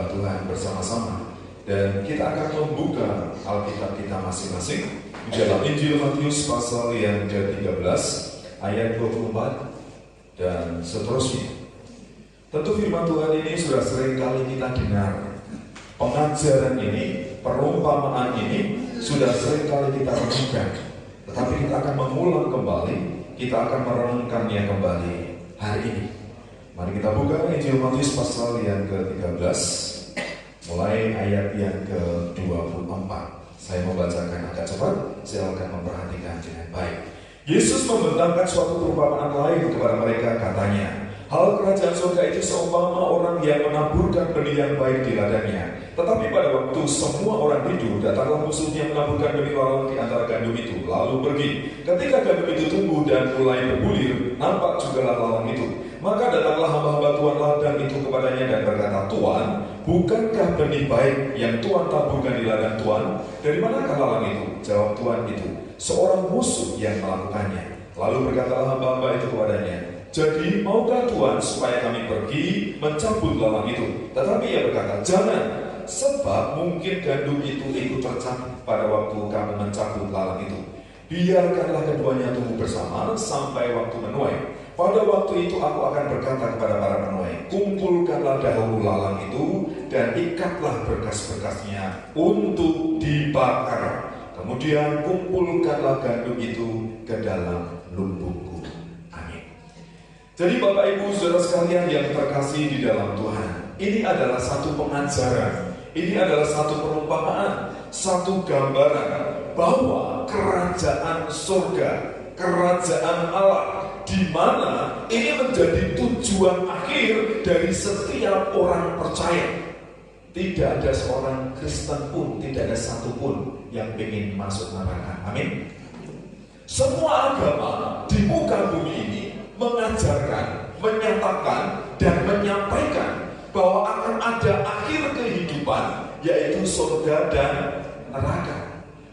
hamba Tuhan bersama-sama. Dan kita akan membuka Alkitab kita masing-masing di dalam Injil Matius pasal yang ke-13 ayat 24 dan seterusnya. Tentu firman Tuhan ini sudah sering kali kita dengar. Pengajaran ini, perumpamaan ini sudah sering kali kita renungkan. Tetapi kita akan mengulang kembali, kita akan merenungkannya kembali hari ini. Mari kita buka Injil Matius pasal yang ke-13, mulai ayat yang ke-24. Saya membacakan agak cepat, silakan memperhatikan dengan baik. Yesus membentangkan suatu perumpamaan lain kepada mereka, katanya, hal kerajaan surga itu seumpama orang yang menaburkan benih yang baik di ladangnya. Tetapi pada waktu semua orang tidur, datanglah musuhnya menaburkan benih lalang di antara gandum itu, lalu pergi. Ketika gandum itu tumbuh dan mulai berbulir, nampak jugalah lalang itu. Maka datanglah hamba-hamba Tuhan ladang itu kepadanya dan berkata, Tuan, bukankah benih baik yang Tuhan taburkan di ladang Tuan? Dari manakah lalang itu? Jawab Tuan itu, seorang musuh yang melakukannya. Lalu berkatalah hamba-hamba itu kepadanya, jadi maukah Tuhan supaya kami pergi mencabut lalang itu? Tetapi ia berkata, jangan, sebab mungkin gandum itu ikut tercabut pada waktu kamu mencabut lalang itu. Biarkanlah keduanya tumbuh bersama sampai waktu menuai. Pada waktu itu aku akan berkata kepada para penuai, kumpulkanlah dahulu lalang itu dan ikatlah berkas-berkasnya untuk dibakar. Kemudian kumpulkanlah gandum itu ke dalam lumbungku. Amin. Jadi Bapak Ibu Saudara sekalian yang terkasih di dalam Tuhan, ini adalah satu pengajaran, ini adalah satu perumpamaan, satu gambaran bahwa kerajaan surga, kerajaan Allah, di mana ini menjadi tujuan akhir dari setiap orang percaya. Tidak ada seorang Kristen pun, tidak ada satupun yang ingin masuk neraka. Amin. Semua agama di muka bumi ini mengajarkan, menyatakan, dan menyampaikan bahwa akan ada akhir kehidupan, yaitu surga dan neraka.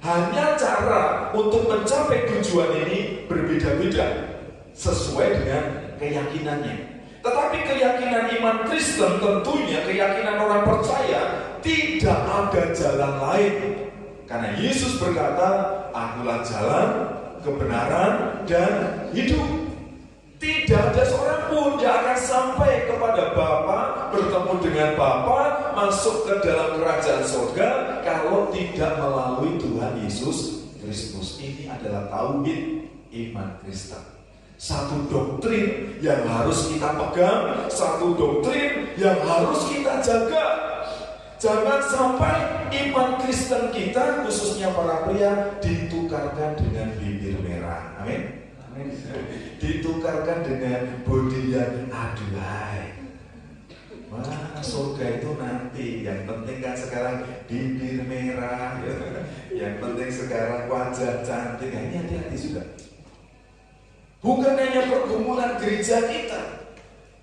Hanya cara untuk mencapai tujuan ini berbeda-beda sesuai dengan keyakinannya. Tetapi keyakinan iman Kristen, tentunya keyakinan orang percaya, tidak ada jalan lain. Karena Yesus berkata, akulah jalan, kebenaran, dan hidup. Tidak ada seorang pun yang akan sampai kepada Bapa, bertemu dengan Bapa, masuk ke dalam kerajaan surga kalau tidak melalui Tuhan Yesus Kristus. Ini adalah tauhid iman Kristen. Satu doktrin yang harus kita pegang, satu doktrin yang harus kita jaga. Jangan sampai iman Kristen kita, khususnya para pria, ditukarkan dengan bibir merah. Amin. Ditukarkan dengan bodi yang aduhai. Wah, surga itu nanti. Yang penting kan sekarang bibir merah, yang penting sekarang wajah cantik. Nah, ini hati-hati sudah. Bukan hanya pergumulan gereja kita,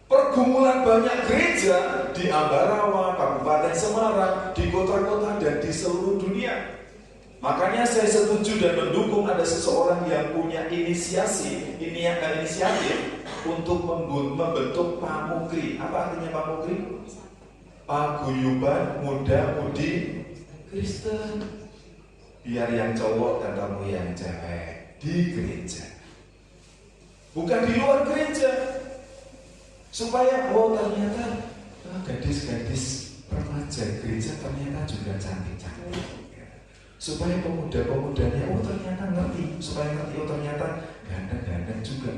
pergumulan banyak gereja di Ambarawa, Kabupaten Semarang, di kota-kota dan di seluruh dunia. Makanya saya setuju dan mendukung ada seseorang yang punya inisiatif untuk membentuk pamukri. Apa artinya pamukri? Paguyuban Muda-Mudi Kristen. Biar yang cowok ketemu yang cewek di gereja, bukan di luar gereja. Supaya ternyata gadis-gadis remaja gereja ternyata juga cantik-cantik. Supaya pemuda-pemudanya ternyata ngerti. Supaya ngerti ternyata ganteng-ganteng juga.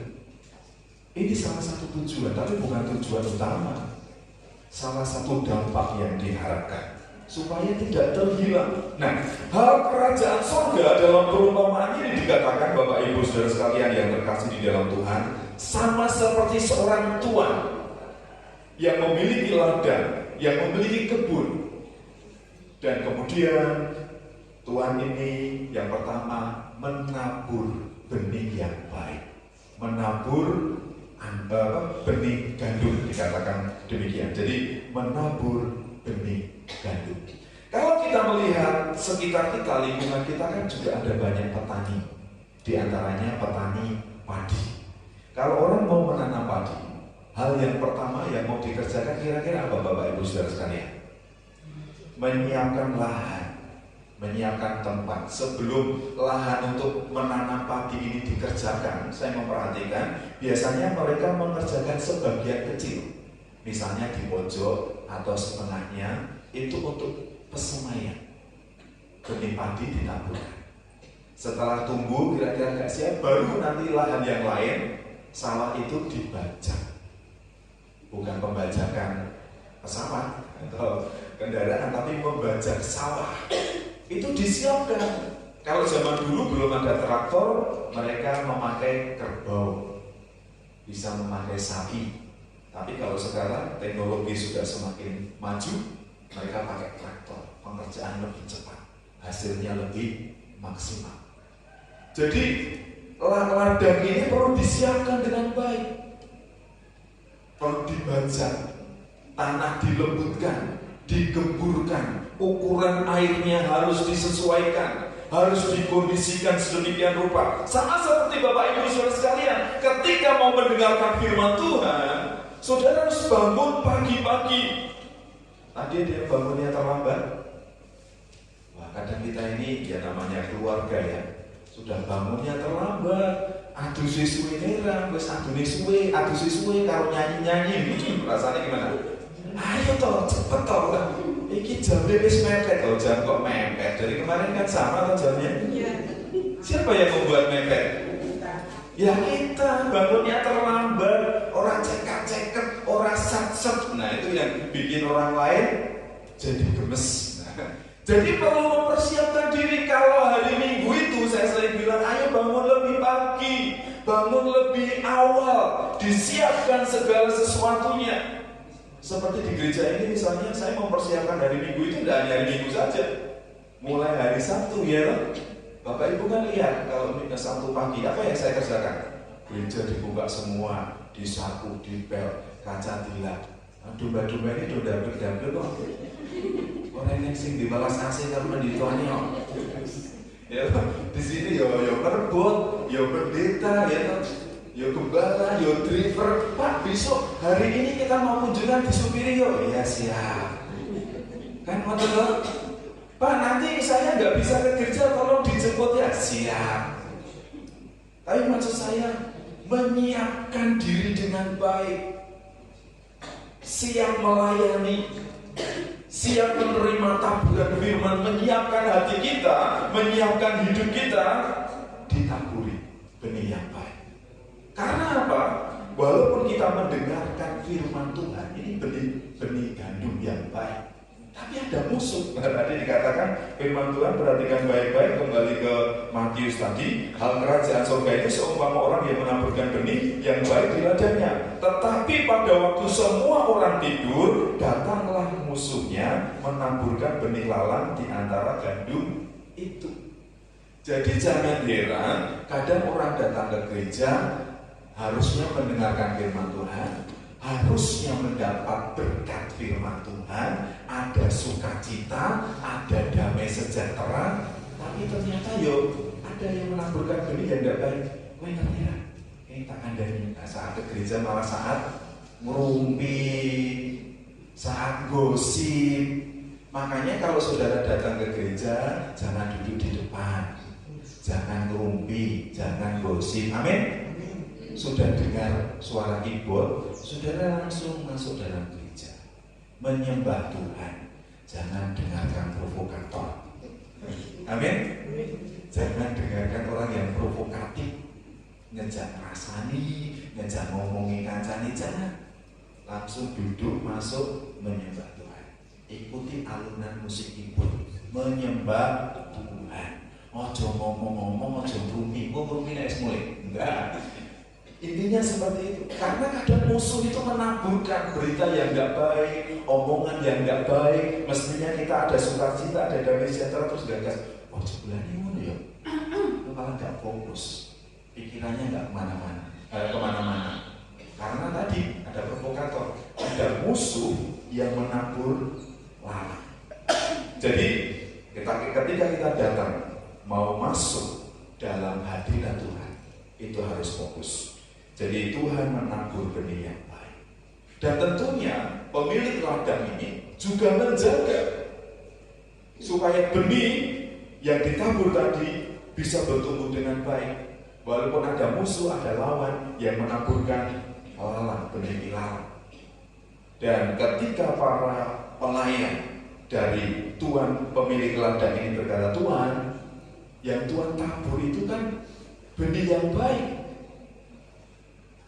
Ini salah satu tujuan, tapi bukan tujuan utama. Salah satu dampak yang diharapkan supaya tidak terhilang. Nah, hal kerajaan surga dalam perumpamaan ini dikatakan Bapak Ibu Saudara sekalian yang terkasih di dalam Tuhan, sama seperti seorang tuan yang memiliki ladang, yang memiliki kebun. Dan kemudian tuan ini yang pertama menabur benih yang baik, menabur benih gandum, dikatakan demikian. Jadi menabur benih gandum. Kalau kita melihat sekitar kita, lingkungan kita kan juga ada banyak petani. Di antaranya petani padi. Kalau orang mau menanam padi, hal yang pertama yang mau dikerjakan kira-kira apa Bapak Ibu Saudara sekalian? menyiapkan lahan, menyiapkan tempat. Sebelum lahan untuk menanam padi ini dikerjakan, saya memperhatikan biasanya mereka mengerjakan sebagian kecil. Misalnya di pojok atau setengahnya itu untuk pesemaian. Benih padi ditaburkan. Setelah tumbuh kira-kira nggak siap, baru nanti lahan yang lain sawah itu dibajak. Bukan pembajakan pesawat atau kendaraan, tapi membajak sawah. Itu disiapkan. Kalau zaman dulu belum ada traktor, mereka memakai kerbau, bisa memakai sapi. Tapi kalau sekarang teknologi sudah semakin maju, mereka pakai traktor. Pengerjaan lebih cepat, hasilnya lebih maksimal. Jadi ladang ini perlu disiapkan dengan baik, perlu dibajak, tanah dilembutkan, digemburkan, ukuran airnya harus disesuaikan, harus dikondisikan sedemikian rupa. Sama seperti Bapak Ibu saudara sekalian, ketika mau mendengarkan firman Tuhan, saudara harus bangun pagi-pagi. Tadi dia bangunnya terlambat. Wah, kadang kita ini ya namanya keluarga ya, sudah bangunnya terlambat. Aduh suwe nerang, wis adune suwe, aduh suwe karo nyanyi-nyanyi. Rasanya gimana? Ayo toh, cepet toh. Iki jamnya wis mepet toh, jam kok mepet. Dari kemarin kan sama toh jamnya. Iya. Siapa yang membuat mepet? Ya kita, bangunnya terlambat, orang cekak-cekek, orang sat-set. Nah itu yang bikin orang lain jadi gemes. Jadi perlu mempersiapkan diri. Kalau hari Minggu itu saya sering bilang, ayo bangun lebih pagi, bangun lebih awal, disiapkan segala sesuatunya. Seperti di gereja ini misalnya, saya mempersiapkan hari Minggu itu tidak hanya hari Minggu saja, mulai hari Sabtu ya. Bapak Ibu kan lihat kalau Sabtu pagi apa yang saya kerjakan? Gereja dibuka semua, disapu, dipel, kaca dilap. Domba-domba ini udah berdambil kok. Orang yang sing dibalas AC karena dituani kok. Ya, di sini yo perebut, yo pendeta, yo gembala, yo driver. Pak, besok hari ini kita mau kunjungan di supiri yo. Iya siap. Kan betul. Pak, nanti saya nggak bisa ke gereja, tolong dijemput ya. Siap. Tapi maksud saya menyiapkan diri dengan baik, siap melayani, siap menerima taburan firman, menyiapkan hati kita, menyiapkan hidup kita, ditaburi benih yang baik. Karena apa? Walaupun kita mendengarkan firman Tuhan, ini benih gandum yang baik, tapi ada musuh. Tadi dikatakan firman Tuhan, perhatikan baik-baik, kembali ke Matius tadi, hal kerajaan surga itu seumpama orang yang menaburkan benih yang baik di ladangnya. Tetapi pada waktu semua orang tidur, datanglah musuhnya menaburkan benih lalang di antara gandum itu. Jadi jangan heran, kadang orang datang ke gereja harusnya mendengarkan firman Tuhan, harusnya mendapat berkat firman Tuhan, ada sukacita, ada damai sejahtera, tapi ternyata ada yang menaburkan benih yang tidak baik. Kowe ngerti ya? Tak kandani. Saat ke gereja malah saat ngerumpi, saat gosip. Makanya kalau saudara datang ke gereja, jangan duduk di depan, jangan ngerumpi, jangan gosip. Amin. Sudah dengar suara keyboard, saudara langsung masuk dalam gereja, menyembah Tuhan. Jangan dengarkan provokator. Amin. Jangan dengarkan orang yang provokatif, ngejak rasani, ngejak ngomongin kancani. Jangan. Langsung duduk masuk menyembah Tuhan. Ikuti alunan musik keyboard, menyembah Tuhan. Ojo ngomong-ngomong, ojo rumi. Kok rumi nek mulai? Enggak. Intinya seperti itu. Karena kadang musuh itu menaburkan berita yang enggak baik, omongan yang enggak baik. Mestinya kita ada sukacita, ada damai sejahtera, terus gagas. Oh sebelah ini mana ya? Itu malah enggak fokus, pikirannya enggak kemana-mana. Karena tadi ada provokator, ada musuh yang menabur lalang. Jadi ketika kita datang mau masuk dalam hadirat Tuhan, itu harus fokus. Jadi Tuhan menabur benih yang baik. Dan tentunya pemilik ladang ini juga menjaga supaya benih yang ditabur tadi bisa bertumbuh dengan baik. Walaupun ada musuh, ada lawan yang menaburkan lalang, benih ilalang. Dan ketika para pelayan dari Tuhan pemilik ladang ini berkata, Tuhan, yang Tuhan tabur itu kan benih yang baik,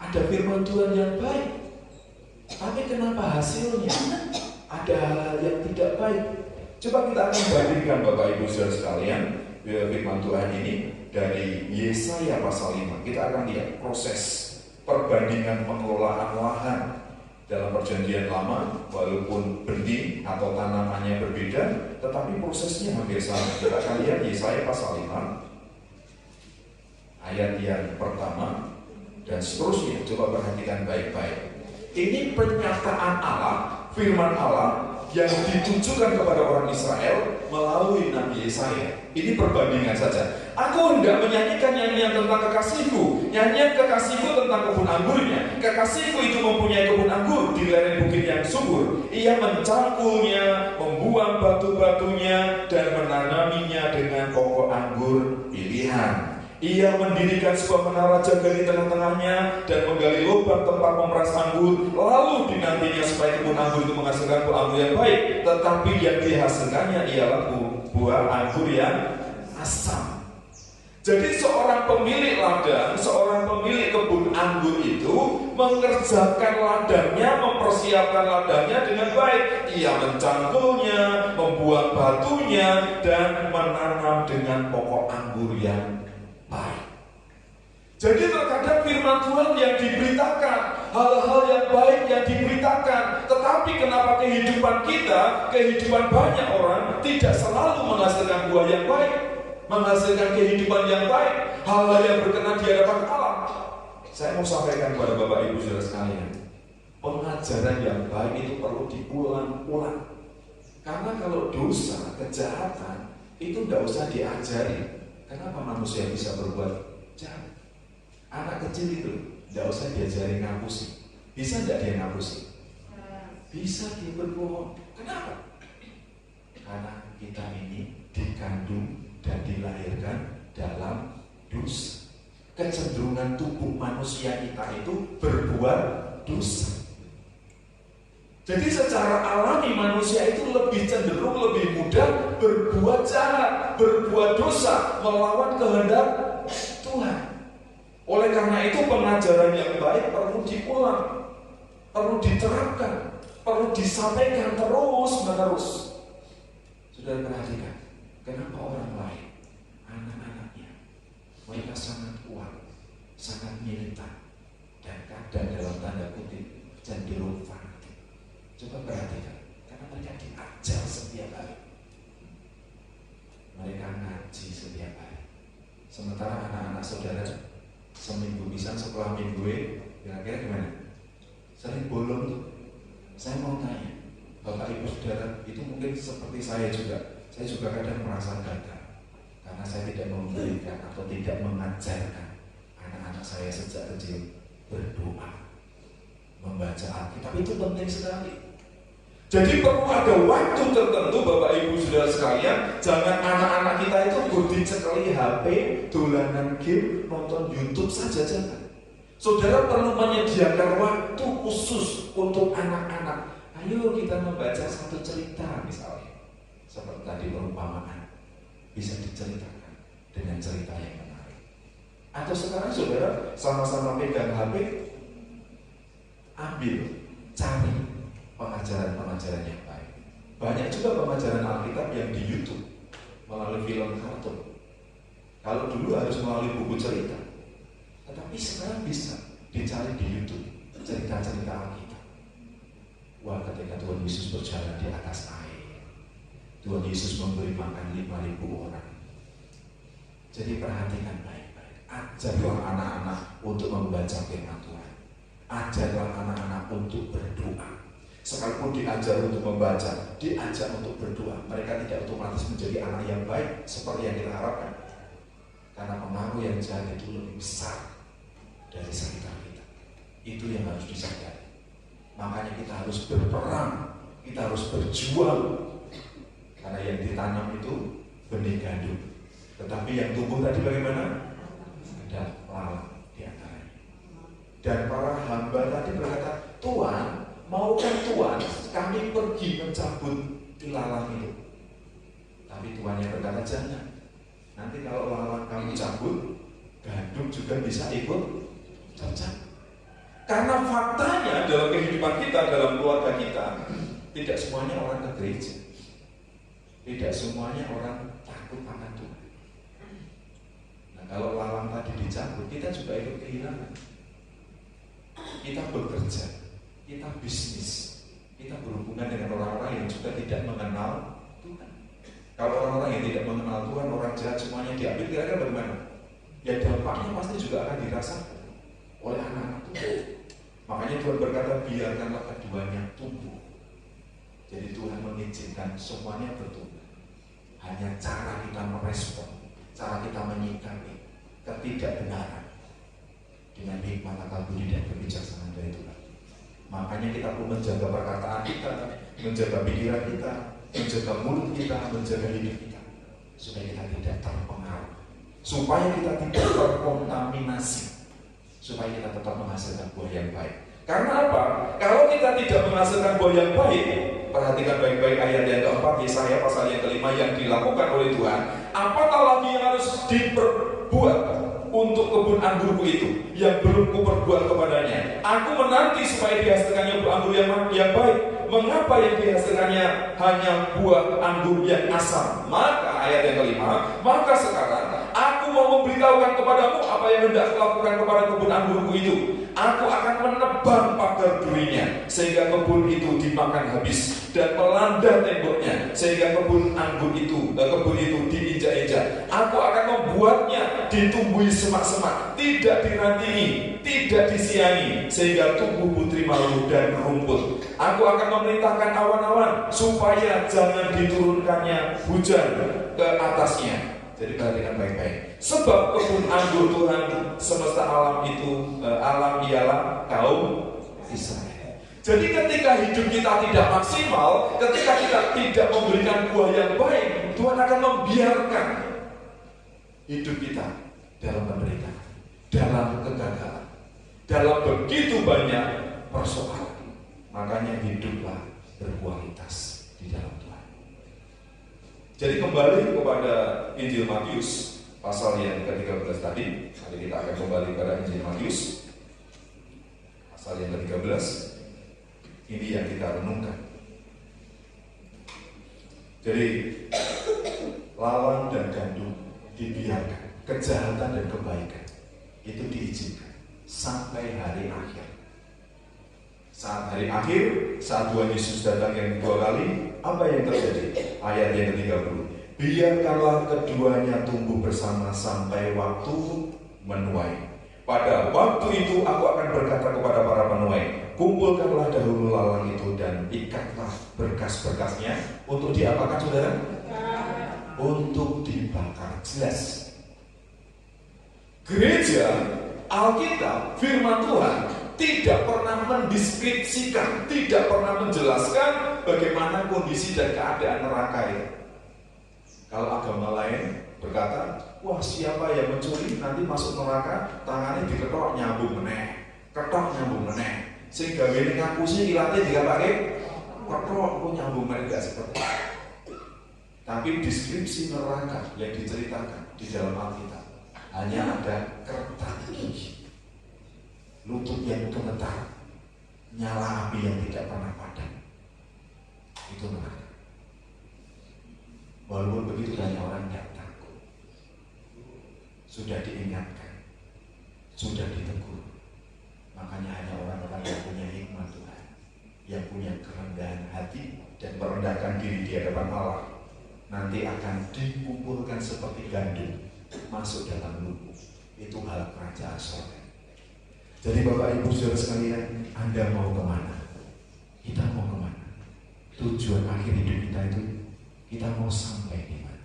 ada firman Tuhan yang baik, tapi kenapa hasilnya ada hal-hal yang tidak baik? Coba kita akan bandingkan Bapak Ibu Saudara sekalian firman Tuhan ini dari Yesaya pasal 5. Kita akan lihat proses perbandingan pengelolaan lahan dalam perjanjian lama. Walaupun benih atau tanamannya berbeda, tetapi prosesnya hampir sama. Kita akan lihat Yesaya pasal 5 ayat yang pertama dan seterusnya. Coba perhatikan baik-baik. Ini pernyataan Allah, firman Allah yang ditujukan kepada orang Israel melalui Nabi Yesaya. Ini perbandingan saja. Aku hendak menyanyikan nyanyian tentang kekasihku, nyanyian kekasihku tentang kebun anggurnya. Kekasihku itu mempunyai kebun anggur di lereng bukit yang subur. Ia mencangkulnya, membuang batu-batunya, dan menanaminya dengan pokok anggur pilihan. Ia mendirikan sebuah menara jaga di tengah-tengahnya dan menggali lubang tempat memeras anggur. Lalu dinantinya supaya kebun anggur itu menghasilkan buah anggur yang baik, tetapi yang dihasilkannya ialah buah anggur yang asam. Jadi seorang pemilik ladang, seorang pemilik kebun anggur itu mengerjakan ladangnya, mempersiapkan ladangnya dengan baik. Ia mencangkulnya, membuang batunya, dan menanam dengan pokok anggur yang baik. Jadi terkadang firman Tuhan yang diberitakan, hal-hal yang baik yang diberitakan, tetapi kenapa kehidupan kita, kehidupan banyak orang tidak selalu menghasilkan buah yang baik, menghasilkan kehidupan yang baik, hal-hal yang berkenan di hadapan Allah. Saya mau sampaikan kepada Bapak Ibu Saudara sekalian, pengajaran yang baik itu perlu diulang-ulang. Karena kalau dosa, kejahatan itu tidak usah diajari. Kenapa manusia bisa berbuat jahat? Anak kecil itu tidak usah diajari ngapusi. Bisa tidak dia ngapusi? Bisa dia berbohong. Kenapa? Karena kita ini dikandung dan dilahirkan dalam dosa. Kecenderungan tubuh manusia kita itu berbuat dosa. Jadi secara alami manusia itu lebih cenderung, lebih mudah berbuat jahat, berbuat dosa, melawan kehendak Tuhan. Oleh karena itu pengajaran yang baik perlu diulang, perlu diterapkan, perlu disampaikan terus-menerus. Sudah perhatikan, kenapa orang lain, anak-anaknya, mereka sangat kuat, sangat militan, dan kadang dalam tanda kutip cenderung fanatik. Coba perhatikan, karena mereka diajar setiap hari, mereka ngaji setiap hari. Sementara anak-anak saudara seminggu bisa sekolah minggu, kira-kira gimana? Sering bolong tuh. Saya mau tanya, Bapak Ibu Saudara itu mungkin seperti saya juga. Saya juga kadang merasa gagal karena saya tidak memberikan atau tidak mengajarkan anak-anak saya sejak kecil berdoa, membaca Alkitab. Itu penting sekali. Jadi perlu ada waktu tertentu Bapak Ibu Saudara sekalian. Jangan anak-anak kita itu dicekali HP, dolanan game, nonton YouTube saja, jangan. Saudara perlu menyediakan waktu khusus untuk anak-anak. Ayo kita membaca satu cerita misalnya, seperti tadi perumpamaan, bisa diceritakan dengan cerita yang menarik. Atau sekarang saudara sama-sama pegang HP, ambil, cari pengajaran-pengajaran yang baik. Banyak juga pengajaran Alkitab yang di YouTube melalui film kartun. Kalau dulu harus melalui buku cerita, tetapi sekarang bisa dicari di YouTube cerita-cerita Alkitab. Wah, ketika Tuhan Yesus berjalan di atas air, Tuhan Yesus memberi makan 5.000 orang. Jadi perhatikan baik-baik. Ajarlah anak-anak untuk membaca firman Tuhan. Ajarlah anak-anak untuk berdoa. Sekalipun diajar untuk membaca, diajak untuk berdoa, mereka tidak otomatis menjadi anak yang baik seperti yang kita harapkan. Karena pengaruh yang jahat itu lebih besar dari sekitar kita. Itu yang harus disadari. Makanya kita harus berperang, kita harus berjuang. Karena yang ditanam itu benih gandum. Tetapi yang tumbuh tadi bagaimana? Ada lalang di antaranya. Dan para hamba tadi berkata, Tuhan, maukah Tuhan kami pergi mencabut ilalang itu? Tapi Tuhannya berkata, jangan. Nanti kalau lalang kamu cabut, gandum juga bisa ikut tercabut. Karena faktanya dalam kehidupan kita, dalam keluarga kita, tidak semuanya orang ke gereja. Tidak semuanya orang takut akan Tuhan. Nah, kalau lalang tadi dicabut, kita juga ikut kehilangan. Kita bekerja, kita bisnis, kita berhubungan dengan orang-orang yang juga tidak mengenal Tuhan. Kalau orang-orang yang tidak mengenal Tuhan, orang jahat semuanya diambil, kira-kira bagaimana? Ya dampaknya pasti juga akan dirasakan oleh anak-anak Tuhan. Makanya Tuhan berkata, biarkanlah keduanya tumbuh. Jadi Tuhan mengizinkan semuanya bertumbuh. Hanya cara kita merespon, cara kita menyikapi ketidakbenaran dengan hikmat, akal budi dan kebijaksanaan dari Tuhan. Makanya kita perlu menjaga perkataan kita, menjaga pikiran kita, menjaga mulut kita, menjaga hidup kita, supaya kita tidak terpengaruh, supaya kita tidak terkontaminasi, supaya kita tetap menghasilkan buah yang baik. Karena apa? Kalau kita tidak menghasilkan buah yang baik, perhatikan baik-baik ayat yang keempat, Yesaya pasal yang kelima, yang dilakukan oleh Tuhan, apatah lagi yang harus diperbuat untuk kebun anggurku itu yang belum kuperbuat kepadanya. Aku menanti supaya dihasilkannya buah anggur yang baik. Mengapa yang dihasilkannya hanya buah anggur yang asam? Maka ayat yang kelima, maka sekarang aku mau memberitahukan kepadamu apa yang hendak kulakukan kepada kebun anggurku itu. Aku akan menebang pagar durinya sehingga kebun itu dimakan habis, dan melanda temboknya sehingga kebun itu diinjak-injak. Aku akan membuatnya ditumbuhi semak-semak, tidak dirantingi, tidak disiangi, sehingga tumbuh putri malu dan rumput. Aku akan memerintahkan awan-awan supaya jangan diturunkannya hujan ke atasnya. Jadi perhatikan baik-baik. Sebab kebun anggur Tuhan semesta alam itu, alam ialah kaum Israel. Jadi ketika hidup kita tidak maksimal, ketika kita tidak memberikan buah yang baik, Tuhan akan membiarkan hidup kita dalam penderitaan, dalam kegagalan, dalam begitu banyak persoalan. Makanya hiduplah berkualitas di dalam Tuhan. Jadi kembali kepada Injil Matius pasal yang ke-13 tadi. Nanti kita akan kembali kepada Injil Matius pasal yang ke-13. Ini yang kita renungkan. Jadi lawan dan gandum dibiarkan, kejahatan dan kebaikan itu diizinkan sampai hari akhir. Saat hari akhir, saat Tuhan Yesus datang yang kedua kali, apa yang terjadi? Ayat yang ke-30. Biarkanlah keduanya tumbuh bersama sampai waktu menuai. Pada waktu itu aku akan berkata kepada para penuai, kumpulkanlah dahulu lalang itu dan ikatlah berkas-berkasnya untuk diapakan, saudara? Untuk dibakar. Jelas. Gereja, Alkitab, firman Tuhan tidak pernah mendeskripsikan, tidak pernah menjelaskan bagaimana kondisi dan keadaan neraka itu. Kalau agama lain berkata, wah siapa yang mencuri nanti masuk neraka, tangannya diketok nyambung meneh, ketok nyambung meneh, sehingga ini ngapusi ilatnya juga pakai ketok pun nyambung meneh, tidak seperti itu. Tapi deskripsi neraka yang diceritakan di dalam Alkitab hanya ada kertas gigi, lutut yang gemetar, nyala api yang tidak pernah padam. Itu neraka. Walaupun begitu banyak orang tidak takut. Sudah diingatkan, sudah ditegur. Makanya hanya orang-orang yang punya hikmat Tuhan, yang punya kerendahan hati dan merendahkan diri di hadapan Allah, nanti akan dikumpulkan seperti gandum masuk dalam lumpur. Itu hal kerajaan surga. Jadi Bapak Ibu Saudara sekalian, Anda mau kemana? Kita mau kemana? Tujuan akhir hidup kita itu, kita mau sampai di mana?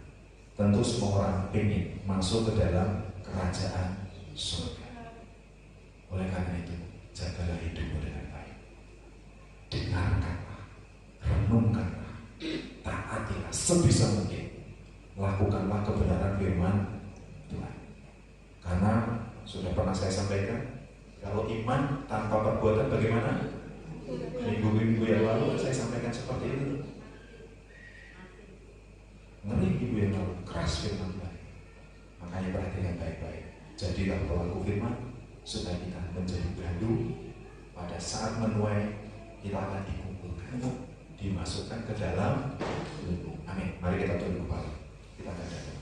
Tentu semua orang ingin masuk ke dalam kerajaan surga. Oleh karena itu, jagalah hidupmu dengan baik. Dengarkanlah, renungkanlah, taatilah sebisa mungkin lakukanlah kebenaran firman Tuhan. Karena sudah pernah saya sampaikan, kalau iman tanpa perbuatan bagaimana? Minggu-minggu yang lalu saya sampaikan seperti itu. Minggu yang lalu keras firman Tuhan. Makanya perhatikan baik-baik. Jadilah pelaku firman supaya kita menjadi gadu. Pada saat menuai kita akan dikumpulkan, dimasukkan ke dalam. Amin. Mari kita tunduk kepala. Kita akan